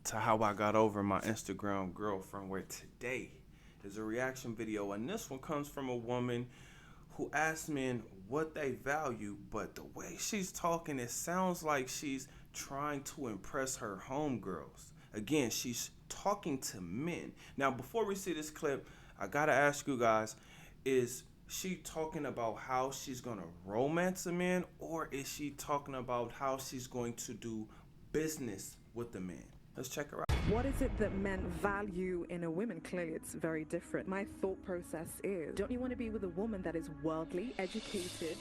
to how I got over my Instagram girlfriend, where today is a reaction video, and this one comes from a woman who asks men what they value, but the way she's talking, it sounds like she's trying to impress her homegirls. Again, she's talking to men. Now, before we see this clip, I gotta ask you guys, is she talking about how she's gonna romance a man, or is she talking about how she's going to do business with the man? Let's check her out. What is it that men value in a woman? Clearly, it's very different. My thought process is, don't you want to be with a woman that is worldly, educated,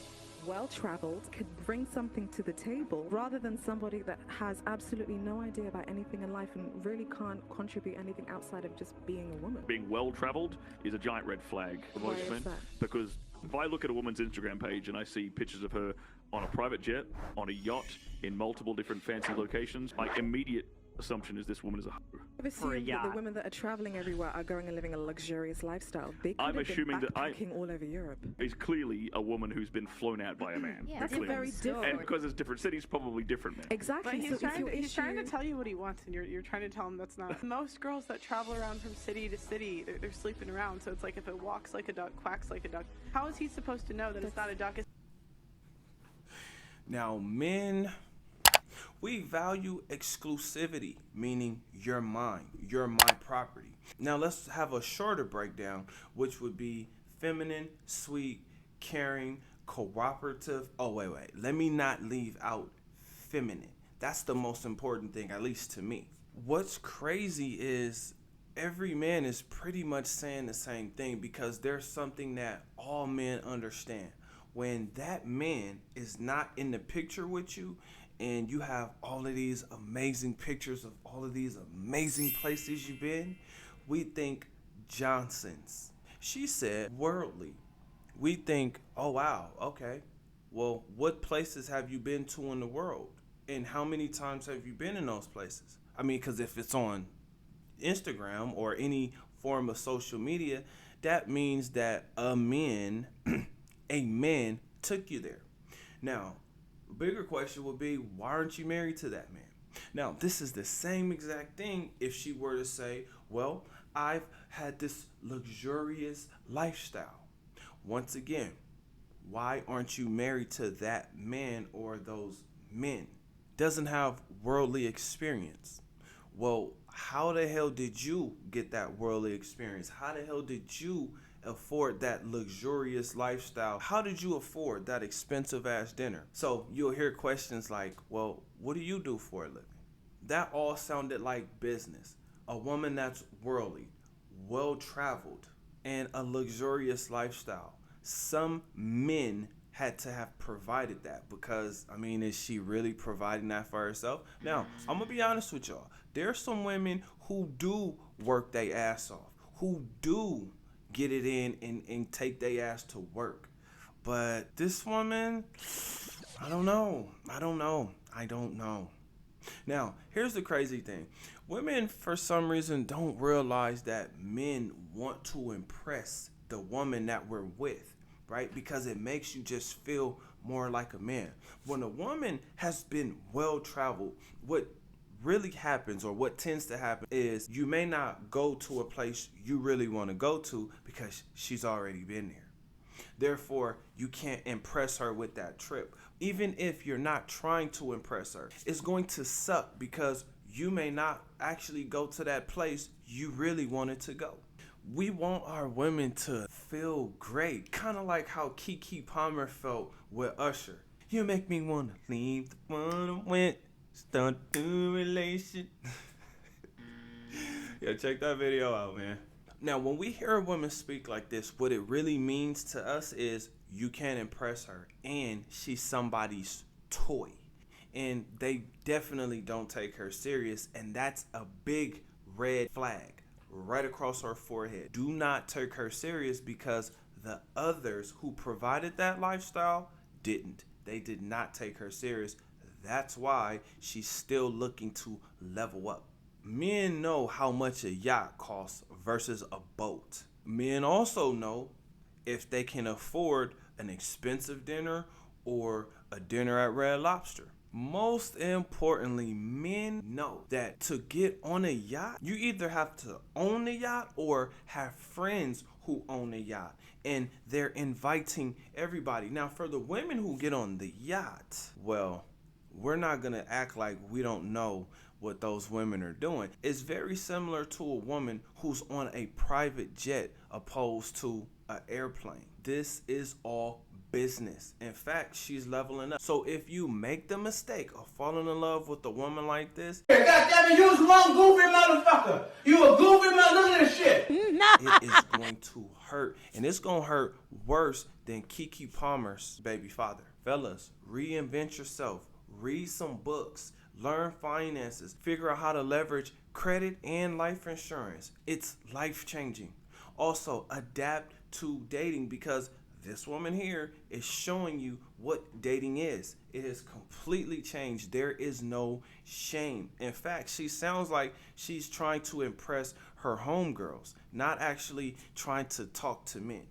well-traveled, could bring something to the table, rather than somebody that has absolutely no idea about anything in life and really can't contribute anything outside of just being a woman? Being well-traveled is a giant red flag for Why most is men, that? because if I look at a woman's Instagram page and I see pictures of her on a private jet, on a yacht, in multiple different fancy locations, my immediate assumption is this woman is a hoe. I've assumed that the women that are traveling everywhere are going and living a luxurious lifestyle. They could I'm have been assuming that backpacking all over Europe. Is clearly a woman who's been flown out by a man. Yeah, That's a Clearly. very different. And because it's different cities, probably different men. Exactly. But he's, So if your he's trying to issue- tell you what he wants, and you're trying to tell him that's not. Most girls that travel around from city to city, they're sleeping around. So it's like if it walks like a duck, quacks like a duck. How is he supposed to know that it's not a duck? Now, men, we value exclusivity, meaning you're mine, you're my property. Now, let's have a shorter breakdown, which would be feminine, sweet, caring, cooperative. Oh, wait. Let me not leave out feminine. That's the most important thing, at least to me. What's crazy is every man is pretty much saying the same thing, because there's something that all men understand. When that man is not in the picture with you, and you have all of these amazing pictures of all of these amazing places you've been, we think Johnson's. She said worldly. We think, oh wow, okay. Well, what places have you been to in the world? And how many times have you been in those places? I mean, because if it's on Instagram or any form of social media, that means that a man took you there. Now, bigger question would be, why aren't you married to that man? Now, this is the same exact thing if she were to say, well, I've had this luxurious lifestyle. Once again, why aren't you married to that man or those men? Doesn't have worldly experience. Well, how the hell did you get that worldly experience? How the hell did you afford that luxurious lifestyle? How did you afford that expensive ass dinner? So you'll hear questions like, well, what do you do for a living? That all sounded like business. A woman that's worldly, well-traveled, and a luxurious lifestyle. Some men had to have provided that, because, I mean, is she really providing that for herself? Now, I'm going to be honest with y'all. There are some women who do work their ass off, who do get it in and take their ass to work. But this woman, I don't know. Now, here's the crazy thing. Women, for some reason, don't realize that men want to impress the woman that we're with, right? Because it makes you just feel more like a man. When a woman has been well-traveled, what really happens, or what tends to happen, is you may not go to a place you really want to go to because she's already been there. Therefore, you can't impress her with that trip. Even if you're not trying to impress her, it's going to suck, because you may not actually go to that place you really wanted to go. We want our women to feel great, kind of like how Keke Palmer felt with Usher. You make me want to leave the one I went, start a new relation. Yeah, check that video out, man. Now, when we hear a woman speak like this, what it really means to us is you can't impress her, and she's somebody's toy. And they definitely don't take her serious, and that's a big red flag right across her forehead. Do not take her serious, because the others who provided that lifestyle didn't. They did not take her serious. That's why she's still looking to level up. Men know how much a yacht costs versus a boat. Men also know if they can afford an expensive dinner or a dinner at Red Lobster. Most importantly, men know that to get on a yacht, you either have to own a yacht or have friends who own a yacht, and they're inviting everybody. Now, for the women who get on the yacht, well, we're not gonna act like we don't know what those women are doing. It's very similar to a woman who's on a private jet opposed to an airplane. This is all business. In fact, she's leveling up. So if you make the mistake of falling in love with a woman like this, goddammit, you was one goofy motherfucker. You a goofy mother. Look at this shit. it is going to hurt, and it's gonna hurt worse than Keke Palmer's baby father. Fellas, reinvent yourself, read some books, learn finances, figure out how to leverage credit and life insurance. It's life-changing. Also, adapt to dating, because this woman here is showing you what dating is. It has completely changed. There is no shame. In fact, she sounds like she's trying to impress her homegirls, not actually trying to talk to men.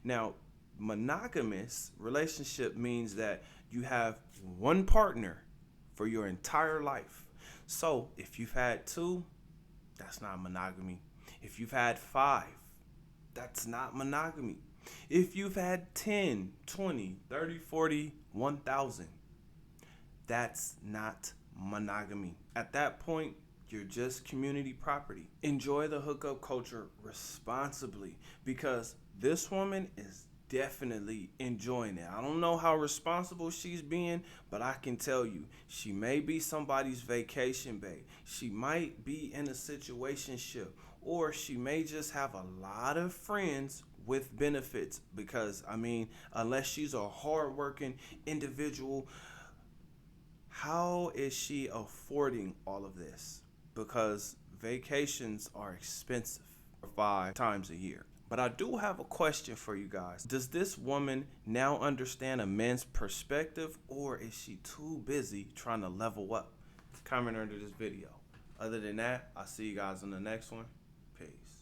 Now, monogamous relationship means that you have one partner for your entire life. So if you've had 2, that's not monogamy. If you've had 5, that's not monogamy. If you've had 10, 20, 30, 40, 1,000, that's not monogamy. At that point, you're just community property. Enjoy the hookup culture responsibly, because this woman is definitely enjoying it. I don't know how responsible she's being, but I can tell you, she may be somebody's vacation babe. She might be in a situationship, or she may just have a lot of friends with benefits, because I mean, unless she's a hardworking individual, how is she affording all of this? Because vacations are expensive 5 times a year. But I do have a question for you guys. Does this woman now understand a man's perspective, or is she too busy trying to level up? Comment under this video. Other than that, I'll see you guys on the next one. Peace.